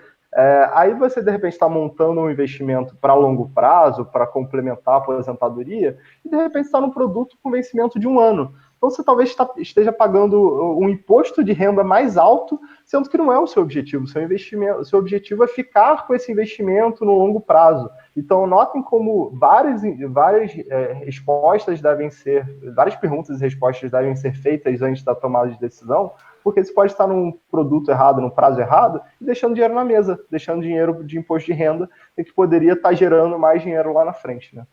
Aí você, de repente, está montando um investimento para longo prazo, para complementar a aposentadoria, e de repente está num produto com vencimento de 1 ano. Então você talvez esteja pagando um imposto de renda mais alto, sendo que não é o seu objetivo. O seu objetivo é ficar com esse investimento no longo prazo. Então notem como várias respostas várias perguntas e respostas devem ser feitas antes da tomada de decisão, porque você pode estar num produto errado, num prazo errado, e deixando dinheiro na mesa, deixando dinheiro de imposto de renda, que poderia estar gerando mais dinheiro lá na frente, né?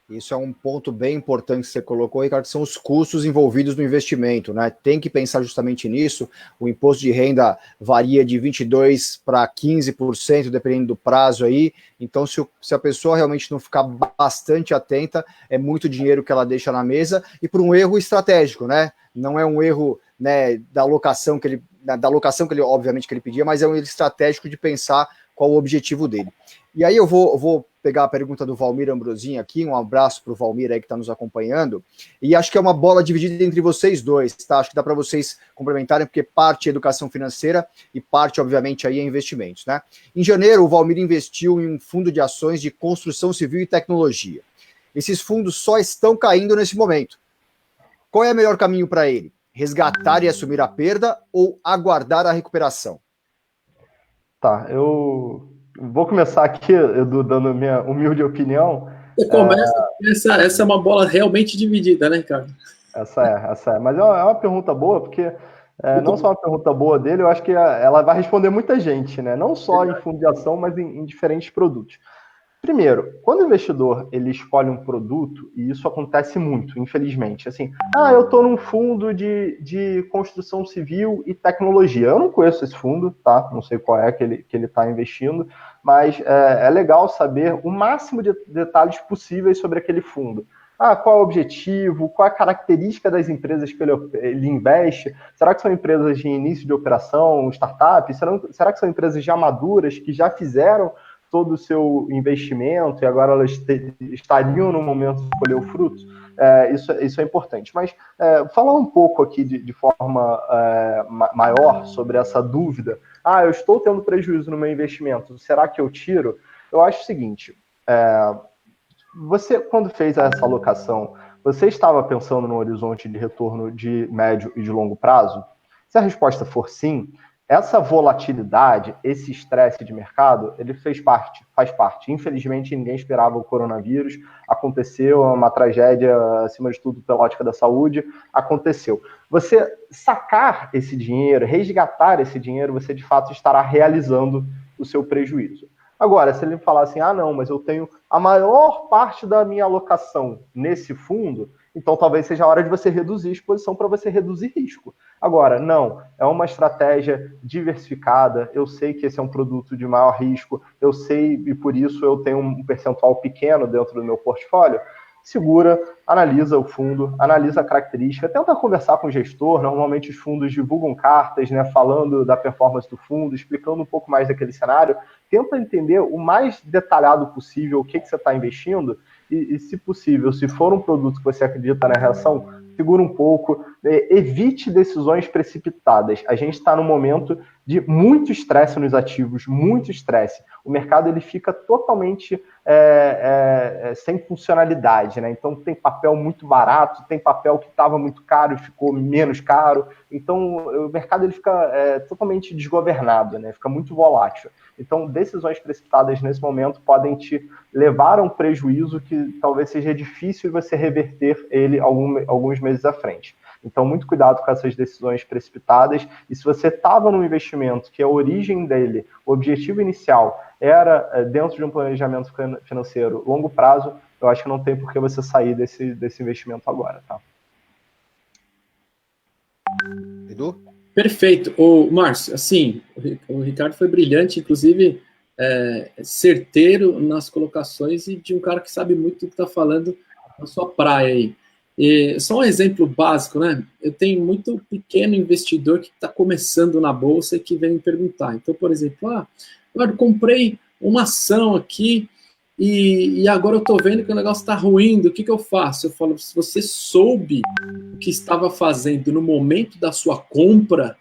Isso é um ponto bem importante que você colocou, Ricardo, que são os custos envolvidos no investimento, né? Tem que pensar justamente nisso. O imposto de renda varia de 22% para 15%, dependendo do prazo aí. Então, se a pessoa realmente não ficar bastante atenta, é muito dinheiro que ela deixa na mesa, e por um erro estratégico, né? Não é um erro, né, da alocação que ele, obviamente, que ele pedia, mas é um erro estratégico de pensar qual o objetivo dele. E aí eu vou pegar a pergunta do Valmir Ambrosinho aqui, um abraço para o Valmir aí que está nos acompanhando, e acho que é uma bola dividida entre vocês dois, tá? Acho que dá para vocês complementarem, porque parte é educação financeira e parte, obviamente, aí é investimentos, né? Em janeiro, o Valmir investiu em um fundo de ações de construção civil e tecnologia. Esses fundos só estão caindo nesse momento. Qual é o melhor caminho para ele? Resgatar e assumir a perda ou aguardar a recuperação? Tá, eu vou começar aqui, Edu, dando a minha humilde opinião. Você começa, essa é uma bola realmente dividida, né, Ricardo? Essa é. Mas é uma pergunta boa, porque não só uma pergunta boa dele, eu acho que ela vai responder muita gente, né? Não só em fundo de ação, mas em diferentes produtos. Primeiro, quando o investidor ele escolhe um produto, e isso acontece muito, infelizmente, assim, eu estou num fundo de construção civil e tecnologia. Eu não conheço esse fundo, tá? Não sei qual é que ele está investindo, mas é legal saber o máximo de detalhes possíveis sobre aquele fundo. Qual é o objetivo, qual é a característica das empresas que ele investe? Será que são empresas de início de operação, startups? Será que são empresas já maduras, que já fizeram todo o seu investimento e agora elas estariam no momento de colher o fruto? Isso é importante. Mas falar um pouco aqui de forma maior sobre essa dúvida. Eu estou tendo prejuízo no meu investimento, será que eu tiro? Eu acho o seguinte, você, quando fez essa alocação, você estava pensando no horizonte de retorno de médio e de longo prazo? Se a resposta for sim, essa volatilidade, esse estresse de mercado, ele faz parte. Infelizmente, ninguém esperava o coronavírus, aconteceu, uma tragédia, acima de tudo, pela ótica da saúde, aconteceu. Você sacar esse dinheiro, resgatar esse dinheiro, você de fato estará realizando o seu prejuízo. Agora, se ele falar assim, não, mas eu tenho a maior parte da minha alocação nesse fundo, então talvez seja a hora de você reduzir a exposição para você reduzir risco. Agora, não, é uma estratégia diversificada, eu sei que esse é um produto de maior risco, eu sei e por isso eu tenho um percentual pequeno dentro do meu portfólio. Segura, analisa o fundo, analisa a característica, tenta conversar com o gestor. Normalmente os fundos divulgam cartas, né, falando da performance do fundo, explicando um pouco mais daquele cenário. Tenta entender o mais detalhado possível o que você está investindo e, se possível, se for um produto que você acredita na reação, segura um pouco, evite decisões precipitadas. A gente está num momento de muito estresse nos ativos, muito estresse. O mercado ele fica totalmente sem funcionalidade, né? Então tem papel muito barato, tem papel que estava muito caro e ficou menos caro. Então o mercado ele fica totalmente desgovernado, né? Fica muito volátil. Então decisões precipitadas nesse momento podem te levar a um prejuízo que talvez seja difícil você reverter ele alguns meses à frente. Então, muito cuidado com essas decisões precipitadas. E se você estava num investimento que a origem dele, o objetivo inicial, era dentro de um planejamento financeiro longo prazo, eu acho que não tem por que você sair desse investimento agora, tá? Edu? Perfeito. Márcio, assim, o Ricardo foi brilhante, inclusive certeiro nas colocações e de um cara que sabe muito do que está falando na sua praia aí. E só um exemplo básico, né? Eu tenho muito pequeno investidor que está começando na bolsa e que vem me perguntar. Então, por exemplo, eu comprei uma ação aqui e agora eu estou vendo que o negócio está ruindo, o que eu faço? Eu falo, se você soube o que estava fazendo no momento da sua compra,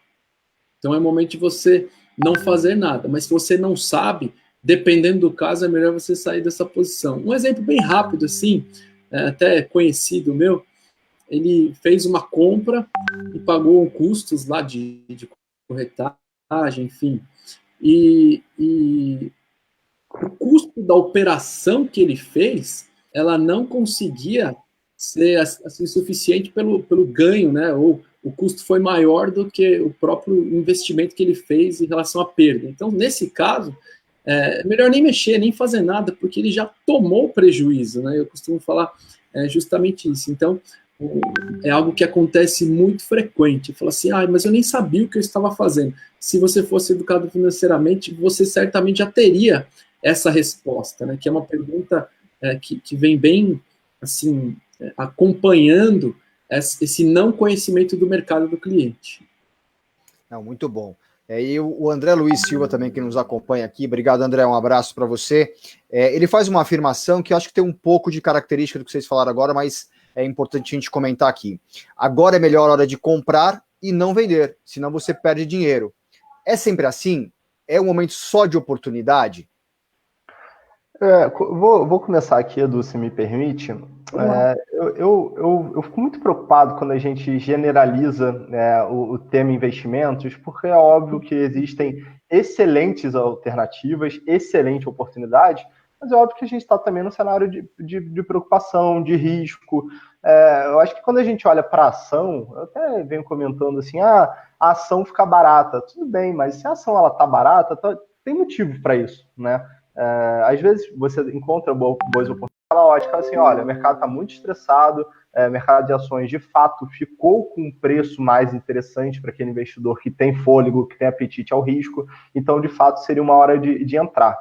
então é momento de você não fazer nada. Mas se você não sabe, dependendo do caso, é melhor você sair dessa posição. Um exemplo bem rápido, assim, até conhecido meu, ele fez uma compra e pagou custos lá de corretagem, enfim. E o custo da operação que ele fez, ela não conseguia ser assim, suficiente pelo ganho, né? Ou o custo foi maior do que o próprio investimento que ele fez em relação à perda. Então, nesse caso, é melhor nem mexer, nem fazer nada, porque ele já tomou prejuízo, né? Eu costumo falar justamente isso. Então, é algo que acontece muito frequente. Fala assim, mas eu nem sabia o que eu estava fazendo. Se você fosse educado financeiramente, você certamente já teria essa resposta, né? Que é uma pergunta que vem bem, assim, acompanhando esse não conhecimento do mercado do cliente. Não, muito bom. E o André Luiz Silva também, que nos acompanha aqui. Obrigado, André, um abraço para você. Ele faz uma afirmação que eu acho que tem um pouco de característica do que vocês falaram agora, mas é importante a gente comentar aqui. Agora é melhor hora de comprar e não vender, senão você perde dinheiro. É sempre assim? É um momento só de oportunidade? Vou começar aqui, Edu, se me permite. Eu fico muito preocupado quando a gente generaliza o tema investimentos, porque é óbvio que existem excelentes alternativas, excelente oportunidade, mas é óbvio que a gente está também no cenário de preocupação, de risco. Eu acho que quando a gente olha para a ação, eu até venho comentando assim, a ação fica barata. Tudo bem, mas se a ação está barata, tem motivo para isso, né? Às vezes você encontra boas oportunidades, fala assim, olha, o mercado está muito estressado, o mercado de ações de fato ficou com um preço mais interessante para aquele investidor que tem fôlego, que tem apetite ao risco, então de fato seria uma hora de entrar.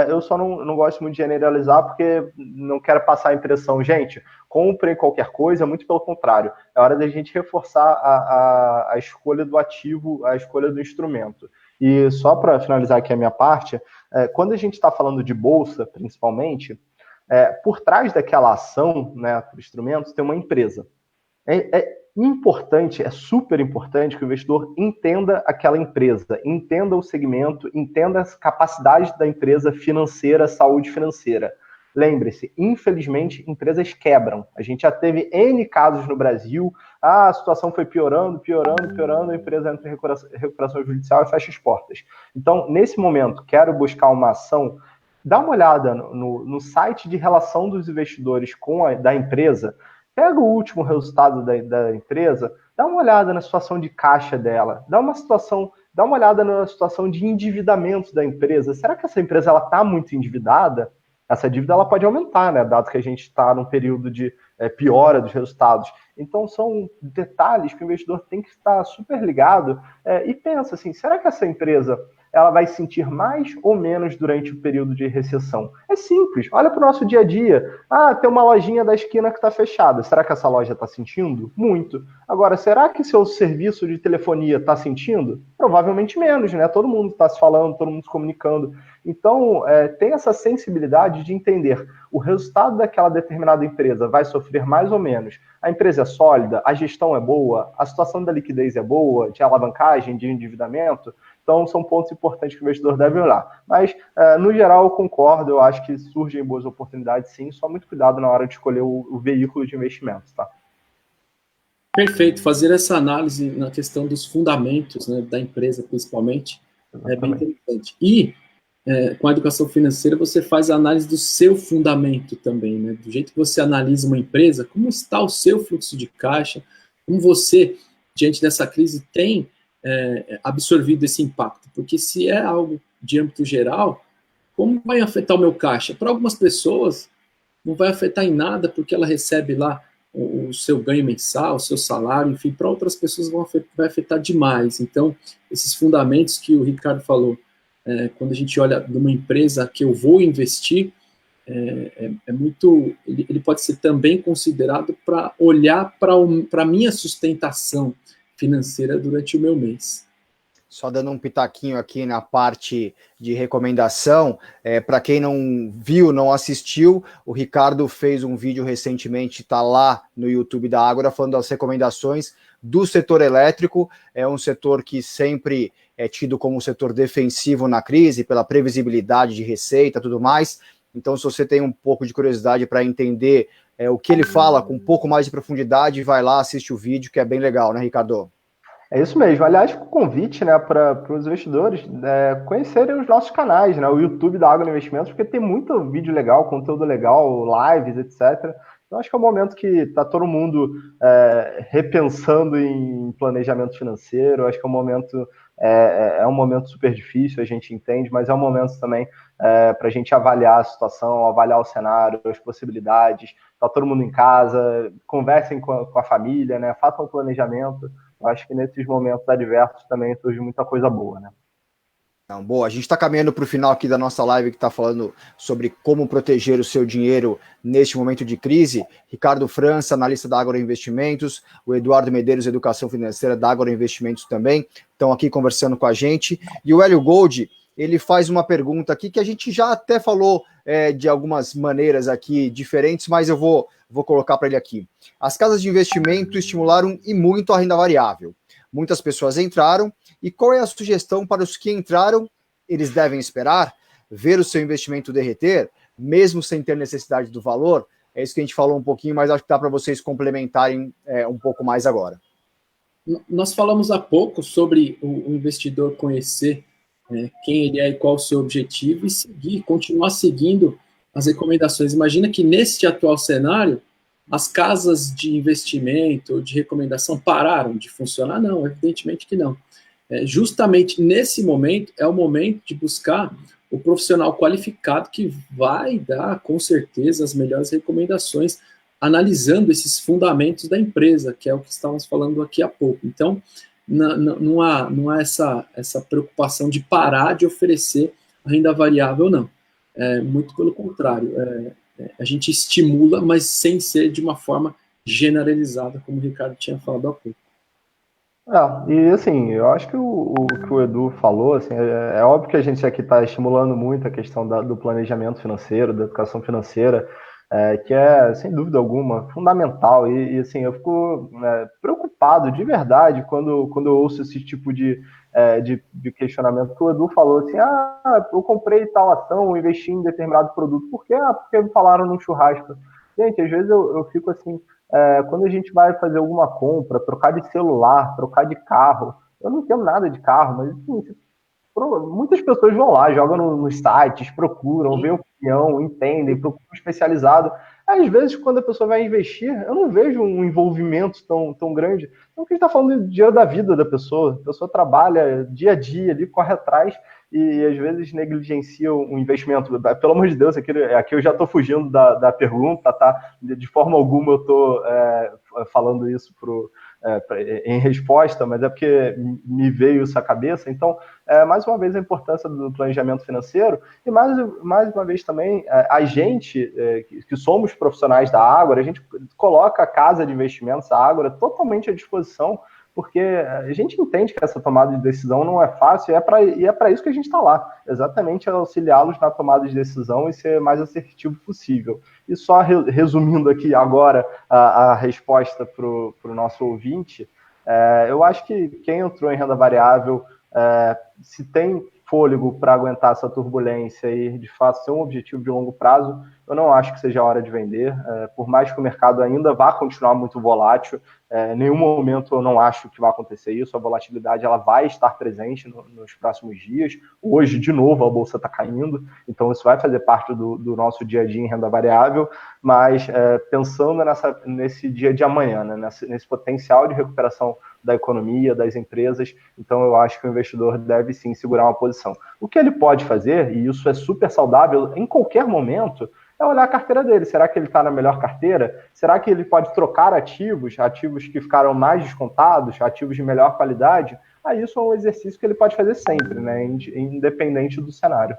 Eu só não gosto muito de generalizar porque não quero passar a impressão, gente, comprem qualquer coisa, muito pelo contrário, é hora da gente reforçar a escolha do ativo, a escolha do instrumento. E só para finalizar aqui a minha parte, quando a gente está falando de bolsa, principalmente, por trás daquela ação, né, por instrumentos, tem uma empresa. Importante, é super importante que o investidor entenda aquela empresa, entenda o segmento, entenda as capacidades da empresa financeira, saúde financeira. Lembre-se, infelizmente, empresas quebram. A gente já teve N casos no Brasil, a situação foi piorando, a empresa entra em recuperação judicial e fecha as portas. Então, nesse momento, quero buscar uma ação, dá uma olhada no site de relação dos investidores da empresa, pega o último resultado da empresa, dá uma olhada na situação de caixa dela, dá uma olhada na situação de endividamento da empresa. Será que essa empresa está muito endividada? Essa dívida ela pode aumentar, né? Dado que a gente está num período de piora dos resultados. Então, são detalhes que o investidor tem que estar super ligado e pensa assim, será que essa empresa ela vai sentir mais ou menos durante o período de recessão? É simples, olha para o nosso dia a dia. Tem uma lojinha da esquina que está fechada. Será que essa loja está sentindo? Muito. Agora, será que seu serviço de telefonia está sentindo? Provavelmente menos, né? Todo mundo está se falando, todo mundo se comunicando. Então, tem essa sensibilidade de entender o resultado daquela determinada empresa vai sofrer mais ou menos. A empresa é sólida, a gestão é boa, a situação da liquidez é boa, de alavancagem, de endividamento. Então, são pontos importantes que o investidor deve olhar. Mas, no geral, eu concordo, eu acho que surgem boas oportunidades, sim, só muito cuidado na hora de escolher o veículo de investimentos, tá? Perfeito, fazer essa análise na questão dos fundamentos, né, da empresa, principalmente, é bem interessante. E, com a educação financeira, você faz a análise do seu fundamento também, né? Do jeito que você analisa uma empresa, como está o seu fluxo de caixa, como você, diante dessa crise, tem absorvido esse impacto. Porque se é algo de âmbito geral, como vai afetar o meu caixa? Para algumas pessoas, não vai afetar em nada, porque ela recebe lá o seu ganho mensal, o seu salário, enfim, para outras pessoas vai afetar demais. Então, esses fundamentos que o Ricardo falou, quando a gente olha numa empresa que eu vou investir, ele pode ser também considerado para olhar para a minha sustentação financeira durante o meu mês. Só dando um pitaquinho aqui na parte de recomendação, para quem não viu, não assistiu, o Ricardo fez um vídeo recentemente, está lá no YouTube da Ágora, falando das recomendações do setor elétrico. É um setor que sempre é tido como um setor defensivo na crise, pela previsibilidade de receita e tudo mais. Então, se você tem um pouco de curiosidade para entender o que ele fala com um pouco mais de profundidade, vai lá, assiste o vídeo, que é bem legal, né, Ricardo? É isso mesmo. Aliás, o convite, né, para os investidores conhecerem os nossos canais, né, o YouTube da Ágora Investimentos, porque tem muito vídeo legal, conteúdo legal, lives, etc. Então, acho que é um momento que está todo mundo repensando em planejamento financeiro. Acho que é um momento super difícil, a gente entende, mas é um momento também para a gente avaliar a situação, avaliar o cenário, as possibilidades. Está todo mundo em casa, conversem com a família, né, façam um planejamento. Eu acho que nesses momentos adversos também surge muita coisa boa, né? Então, boa, a gente está caminhando para o final aqui da nossa live, que está falando sobre como proteger o seu dinheiro neste momento de crise. Ricardo França, analista da Ágora Investimentos, o Eduardo Medeiros, educação financeira da Ágora Investimentos também, estão aqui conversando com a gente. E o Hélio Gold, ele faz uma pergunta aqui que a gente já até falou de algumas maneiras aqui diferentes, mas eu vou colocar para ele aqui. As casas de investimento estimularam e muito a renda variável. Muitas pessoas entraram, e qual é a sugestão para os que entraram? Eles devem esperar, ver o seu investimento derreter, mesmo sem ter necessidade do valor? É isso que a gente falou um pouquinho, mas acho que dá para vocês complementarem um pouco mais agora. Nós falamos há pouco sobre o investidor conhecer quem ele é e qual o seu objetivo e continuar seguindo as recomendações. Imagina que neste atual cenário, as casas de investimento, de recomendação, pararam de funcionar? Não, evidentemente que não. Justamente nesse momento, é o momento de buscar o profissional qualificado que vai dar, com certeza, as melhores recomendações, analisando esses fundamentos da empresa, que é o que estávamos falando aqui há pouco. Então, não há essa preocupação de parar de oferecer a renda variável, não. Muito pelo contrário. A gente estimula, mas sem ser de uma forma generalizada, como o Ricardo tinha falado há pouco. E assim, eu acho que o que o Edu falou, assim, é óbvio que a gente aqui está estimulando muito a questão do planejamento financeiro, da educação financeira, que é, sem dúvida alguma, fundamental. E assim, eu fico preocupado de verdade quando eu ouço esse tipo de questionamento que o Edu falou, assim, eu comprei tal ação, investi em determinado produto. Por quê? Porque me falaram num churrasco. Gente, às vezes eu fico assim, quando a gente vai fazer alguma compra, trocar de celular, trocar de carro, eu não entendo nada de carro, mas assim, muitas pessoas vão lá, jogam nos sites, procuram, veem opinião, entendem, procuram um especializado. Às vezes, quando a pessoa vai investir, eu não vejo um envolvimento tão grande. Então, a gente está falando do dia da vida da pessoa. A pessoa trabalha dia a dia ali, corre atrás e às vezes negligencia o investimento. Pelo amor de Deus, aqui eu já estou fugindo da pergunta, tá? De forma alguma eu estou falando isso em resposta, mas é porque me veio isso à cabeça. Então, mais uma vez, a importância do planejamento financeiro e mais uma vez também, a gente, que somos profissionais da Ágora, a gente coloca a casa de investimentos, a Ágora, totalmente à disposição, porque a gente entende que essa tomada de decisão não é fácil e é para isso que a gente está lá, exatamente auxiliá-los na tomada de decisão e ser mais assertivo possível. E só resumindo aqui agora a resposta para o nosso ouvinte, eu acho que quem entrou em renda variável, se tem fôlego para aguentar essa turbulência e, de fato, ser um objetivo de longo prazo, eu não acho que seja a hora de vender. Por mais que o mercado ainda vá continuar muito volátil, em nenhum momento eu não acho que vai acontecer isso. A volatilidade ela vai estar presente nos próximos dias. Hoje, de novo, a Bolsa está caindo, então isso vai fazer parte do nosso dia a dia em renda variável, mas pensando nesse dia de amanhã, né, nesse potencial de recuperação da economia, das empresas, então eu acho que o investidor deve sim segurar uma posição. O que ele pode fazer, e isso é super saudável em qualquer momento, é olhar a carteira dele. Será que ele está na melhor carteira? Será que ele pode trocar ativos que ficaram mais descontados, ativos de melhor qualidade? Isso é um exercício que ele pode fazer sempre, né, independente do cenário.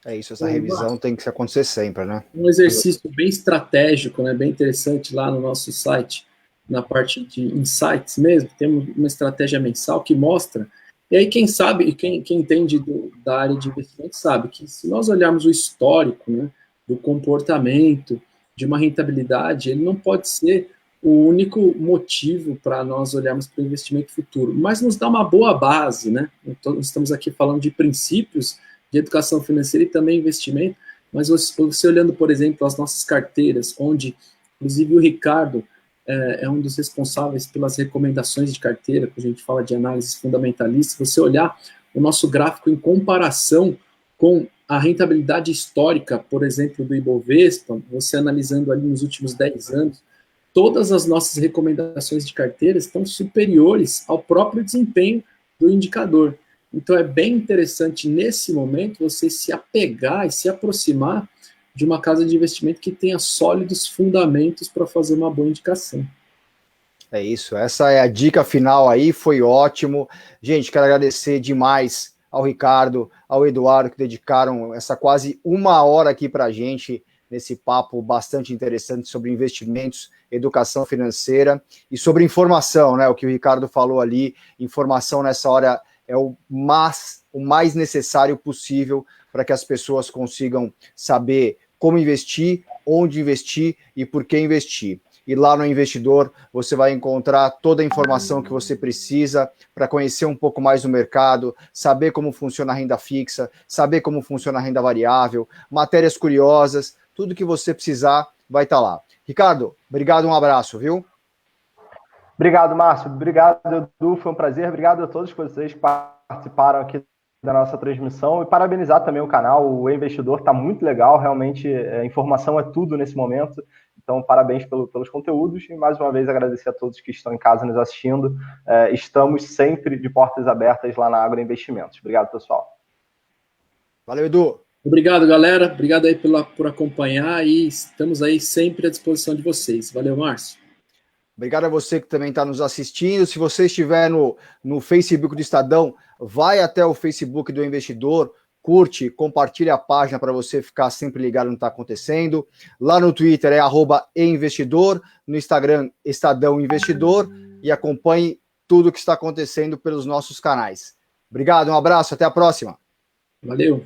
É isso, essa revisão tem que acontecer sempre, né? Um exercício bem estratégico, né, bem interessante lá no nosso site, na parte de insights mesmo, temos uma estratégia mensal que mostra, e aí quem sabe, quem entende da área de investimento sabe que se nós olharmos o histórico, né, do comportamento, de uma rentabilidade, ele não pode ser o único motivo para nós olharmos para o investimento futuro, mas nos dá uma boa base, né? Então, estamos aqui falando de princípios de educação financeira e também investimento, mas você olhando, por exemplo, as nossas carteiras, onde, inclusive, o Ricardo é um dos responsáveis pelas recomendações de carteira, quando a gente fala de análise fundamentalista, você olhar o nosso gráfico em comparação com a rentabilidade histórica, por exemplo, do Ibovespa, você analisando ali nos últimos 10 anos, todas as nossas recomendações de carteira estão superiores ao próprio desempenho do indicador. Então, é bem interessante, nesse momento, você se apegar e se aproximar de uma casa de investimento que tenha sólidos fundamentos para fazer uma boa indicação. É isso, essa é a dica final aí, foi ótimo. Gente, quero agradecer demais ao Ricardo, ao Eduardo, que dedicaram essa quase uma hora aqui para a gente, nesse papo bastante interessante sobre investimentos, educação financeira e sobre informação, né? O que o Ricardo falou ali, informação nessa hora é o mais necessário possível para que as pessoas consigam saber como investir, onde investir e por que investir. E lá no Investidor você vai encontrar toda a informação que você precisa para conhecer um pouco mais do mercado, saber como funciona a renda fixa, saber como funciona a renda variável, matérias curiosas, tudo que você precisar vai estar lá. Ricardo, obrigado, um abraço, viu? Obrigado, Márcio. Obrigado, Edu. Foi um prazer. Obrigado a todos vocês que participaram aqui da nossa transmissão e parabenizar também o canal. O Investidor está muito legal. Realmente, informação é tudo nesse momento. Então, parabéns pelos conteúdos e, mais uma vez, agradecer a todos que estão em casa nos assistindo. Estamos sempre de portas abertas lá na Agro Investimentos. Obrigado, pessoal. Valeu, Edu. Obrigado, galera. Obrigado aí por acompanhar e estamos aí sempre à disposição de vocês. Valeu, Márcio. Obrigado a você que também está nos assistindo. Se você estiver no Facebook do Estadão, vai até o Facebook do Investidor, curte, compartilha a página para você ficar sempre ligado no que está acontecendo. Lá no Twitter é @einvestidor, no Instagram Estadão Investidor e acompanhe tudo o que está acontecendo pelos nossos canais. Obrigado, um abraço, até a próxima. Valeu.